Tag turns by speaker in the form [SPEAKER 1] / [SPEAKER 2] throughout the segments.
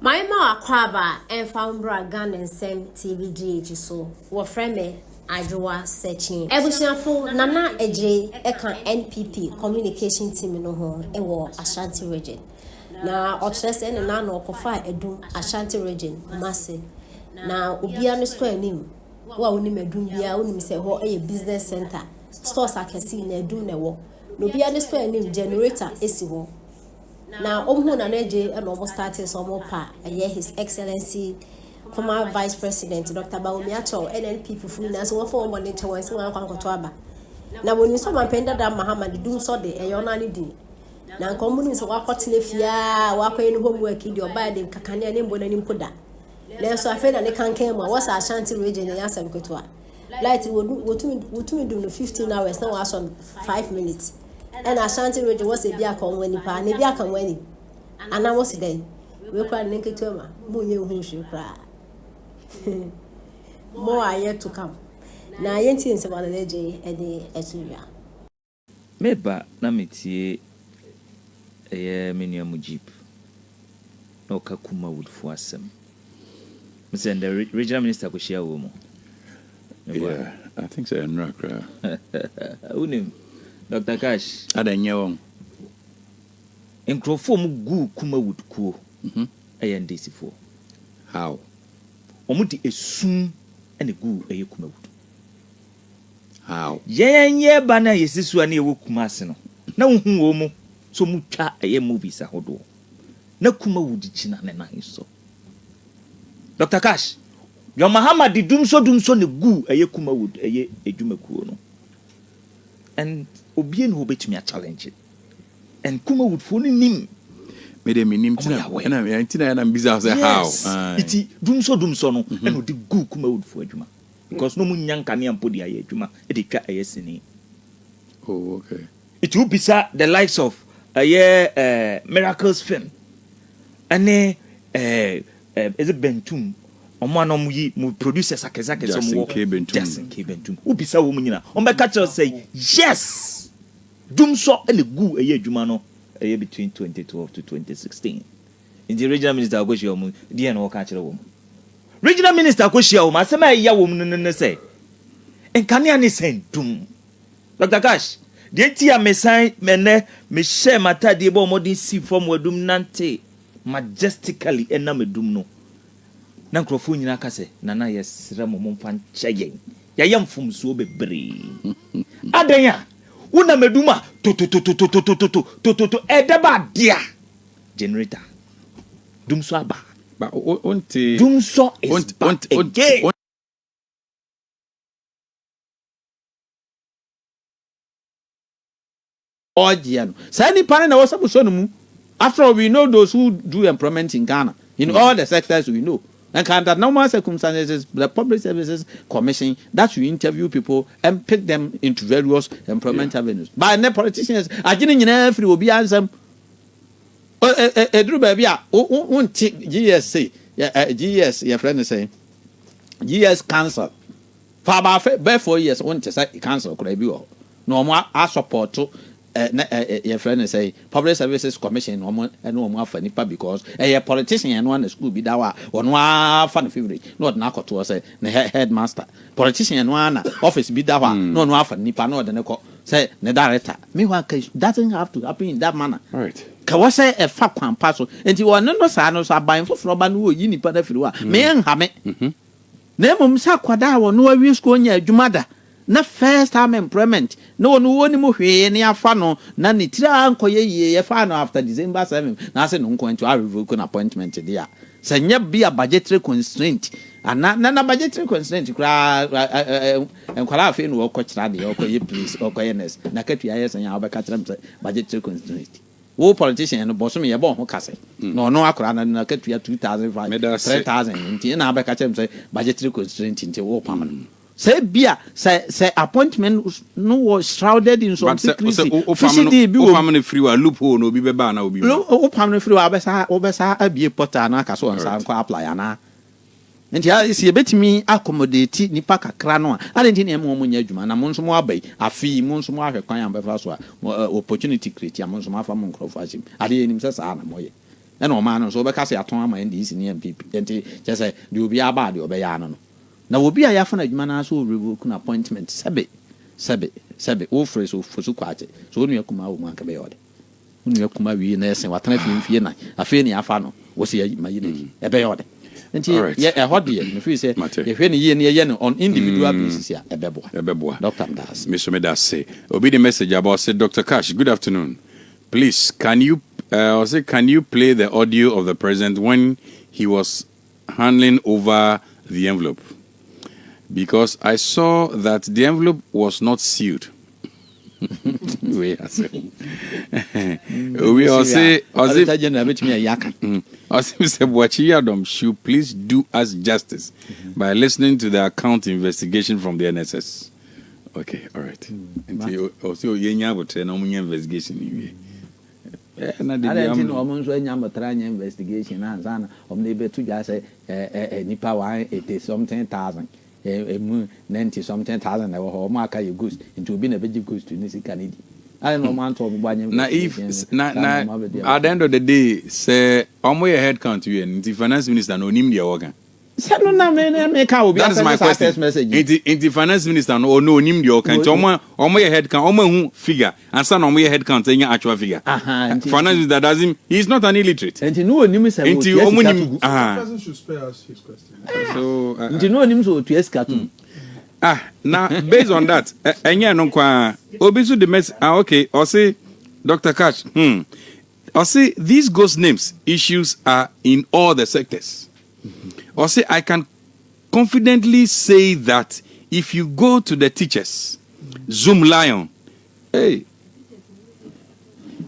[SPEAKER 1] My ma akwaba and found Bragan and Sam TVGH so what friend me Addo searching. Ebusiafo Nana Eje Eka NPP communication team no ho e wo Ashanti region. Na otrese ne na no Akuffo Adum Ashanti region Kumasi. Na obia no square nim. Wa woni medum bia woni se ho e business center. Stores akesi na Adum na wo. No bia no square nim generator esi ho. Now, Omhuna Neje and almost started some more part. His Excellency, former Vice President Dr. Baumiacho, NNP Fufunas, one for one into one single Kwankotwaba. Now, when you saw my penda that Muhammad do so de a yonani di. Now, communes walk out in the fia, walk in homework in your bed in Kakania name when any puda. Then so I feel that they can't came was a Ashanti region in Yasam Kutwa. Light would do 15 hours, now was on 5 minutes. And Ashanti region was a biacon when he pan, a biacon when he. And I was there. We cried naked to him, Munyu who should cry. More are yet to come. Now, Yentians about the lady at the Eturia.
[SPEAKER 2] Meba Namiti a minium jeep. No Kakuma would force him. Mr. The regional minister could share woman.
[SPEAKER 3] Yeah, I think so.
[SPEAKER 2] Unim. Dr. Cash,
[SPEAKER 3] I don't know.
[SPEAKER 2] In Crofom goo Kuma would cool. ANDC4.
[SPEAKER 3] How?
[SPEAKER 2] Omuti is soon and a goo a Kuma wood.
[SPEAKER 3] How?
[SPEAKER 2] Ye banner is this one a Kumasino. No whom so mucha a movies a hodo. No Kuma wood china and so. Dr. Cash, your Muhammad did doom so the goo a Kuma wood a Jumakuno. And Obien who bet me a challenge it. And Kuma would phone him.
[SPEAKER 3] Made a minim and I'm busy as a house.
[SPEAKER 2] It's doom so no, and would the goo Kuma wood for Juma. Because no moon young can put the Juma, it cat a yes.
[SPEAKER 3] Oh, okay.
[SPEAKER 2] It will be the likes of a year miracles film. And is it Bentum? One producers Akazaka
[SPEAKER 3] Justin
[SPEAKER 2] Bentum. Who be so woman? On my catcher say yes. Doom so and the goo a year Jumano a year between 2012 to 2016. In the regional minister of Goshio, dear no catcher woman. Regional minister Goshio, my semi ya woman say. And Kanyani send doom. Dr. Cash, the tia messai mene me share mata de bo modern sea from wedum nante majestically and na medum no. Na nkrofo nyina ka se nana yesra momon fan chayen ya yam fum so bebre adanya una meduma to edeba dia generator dum so aba
[SPEAKER 3] ba onti
[SPEAKER 2] dum so is back again.
[SPEAKER 4] Ojiano say ni pan na wasabu so no mu. After all, we know those who do employment in Ghana in all the sectors we know. And under normal circumstances, the Public Services Commission that you interview people and pick them into various employment avenues. But the politicians, I didn't every will be answer. Drew baby, won't GS GS, your friend is saying GS cancer. For about 4 years, won't say cancer could be all. No more I support to. Your friend say Public Services Commission and no more for nipa because a politician and one school be that one fun favorite not narco to say the headmaster politician and one office be that one no for nipa no the say the director meanwhile doesn't have to happen in that manner.
[SPEAKER 3] Right.
[SPEAKER 4] Can say a fat one passo and you want no sanos are buying for Roban who you nipa the flu me and hame Nemum Sakwada or no we school near Jumada. Na first time employment no one woni mo hwe ne afa no na ne tira ankoye ye fa no after December 7 na say no nko to revoke an appointment there say nya be a budgetary constraint ana na budgetary constraint kra enkwala afi no ko kira de okoye please okoye nes na katua yes nya obeka kira say budgetary constraint wo politician no boso me ye bon ho kase no akora na katua 2005 3000 nti na obeka kira say budgetary constraint nti wo pam. Say beer, say appointment no was shrouded in some secrecy.
[SPEAKER 3] Family free loophole no be beba na obi.
[SPEAKER 4] Family free obesa abie portal na kaso ansa nko apply na. Nti ya si ebetimi accommodate nipa kakra no a. Adenti na mo nya adwuma na mo nso mo abai afi mo nso mo ahwe kwan am befa so a opportunity create am nso mo afa mo nkrofo achim. Ade enim se sa na mo ye. ɛna ɔman no so ɔbɛka sɛ atɔn ama NDC ne MPP enti kyɛ sɛ de obi aba de ɔbɛyɛ ano no na obi a yɛafa no adwuma no so revoke no appointment sɛbe wo frɛ so fosu kwaakye so wo nua kuma wo mu anka bɛyɛ ɔde wo nua kuma wie na ɛsɛn watena fie na afei ne afa no wo sɛ yɛ mayi n'akyi ɛbɛyɛ ɔde nti ɛhɔ deɛ mefiri sɛ yɛhwɛ ne yie ne yɛyɛ no on individual basis a ɛbɛboa Dr. Mdas
[SPEAKER 3] Mr. Obi the message about say Dr. Cash, good afternoon. Please, can you play the audio of the president when he was handing over the envelope? Because I saw that the envelope was not sealed. We say Mr. Kumasi-Adum should please do us justice by listening to the account investigation from the NSS. Okay, all right. Also, investigation.
[SPEAKER 4] Investigation nipa 180 something thousand 90 something thousand goods into being a veggie goods to Canada. I don't know
[SPEAKER 3] if at the end of the day say your head count you and the finance minister no name their organ. That is my question. In the finance minister no name the organ. Your head count who figure and son your head count saying actual figure. Finance minister doesn't. He's not an illiterate.
[SPEAKER 4] And you know him say
[SPEAKER 5] the person should spare us his question.
[SPEAKER 3] So
[SPEAKER 4] you know him so to escape.
[SPEAKER 3] Now based on that, obisu the mess. Okay, or say Dr. Cash. Or say these ghost names issues are in all the sectors. Or say I can confidently say that if you go to the teachers, Zoom Lion,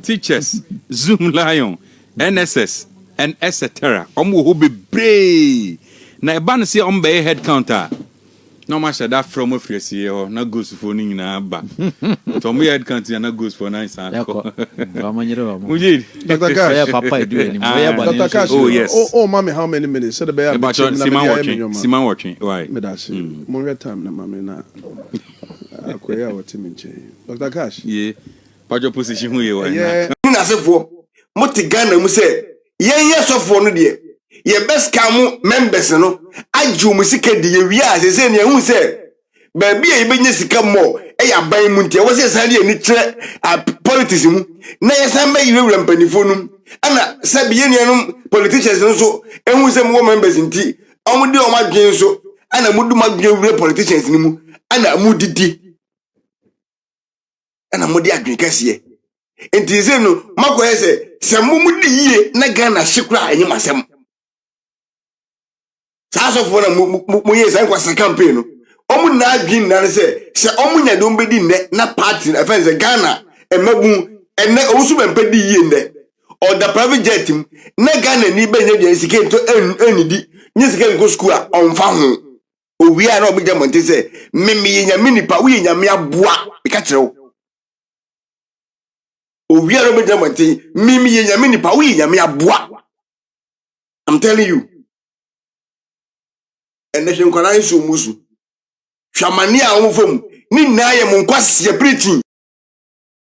[SPEAKER 3] teachers, Zoom Lion, NSS, and etc. Omo who be brave. Na ban say ombe head counter. No much that from a phrase here, not goes for ning na ba. From head counter and not goes for nice.
[SPEAKER 5] Dr. Cash,
[SPEAKER 3] oh yes.
[SPEAKER 5] Oh, mommy, how many minutes? Said the
[SPEAKER 3] about Simon watching. Why?
[SPEAKER 5] More time na mommy na. Akoya what him in Dr. Cash.
[SPEAKER 3] Yeah. But your position who you are.
[SPEAKER 5] Yeah.
[SPEAKER 6] Na sefo mo te Ghana mu se yen yesofo no de ye best kamu members no aju mu sika de ye wi a se ne hu se ba bi e benye sika mo e ya ban mu ntia wo se san de ni kire politics mu na ye san ba yiwe wura mpanifo no ana sabi ye nuanom politicians no so ehu se mo members nti omo de o madwen so ana mudu madwen wura politicians ni mu ana mudidi ana mudi adwen kase enti se no makoye se mumudi yie na Ghana hikura anyi masem saso fo na mu ye san kwasa campaign no omu na adwin na se omu nya do mbedi nne na party na fense Ghana emabu enne owusu bempedi yie nne or the private jet na Ghana ni benye de sike to enidi nyi sike nko school a onfa ho owi a na obija monte se meme ye nya minipa wo ye nya me aboa bika kirewo owi a na obija monte meme ye nya minipa wo ye nya me aboa. I'm telling you. And they can so musu. Shamania on phone. Ni na ye mon kwasi preaching.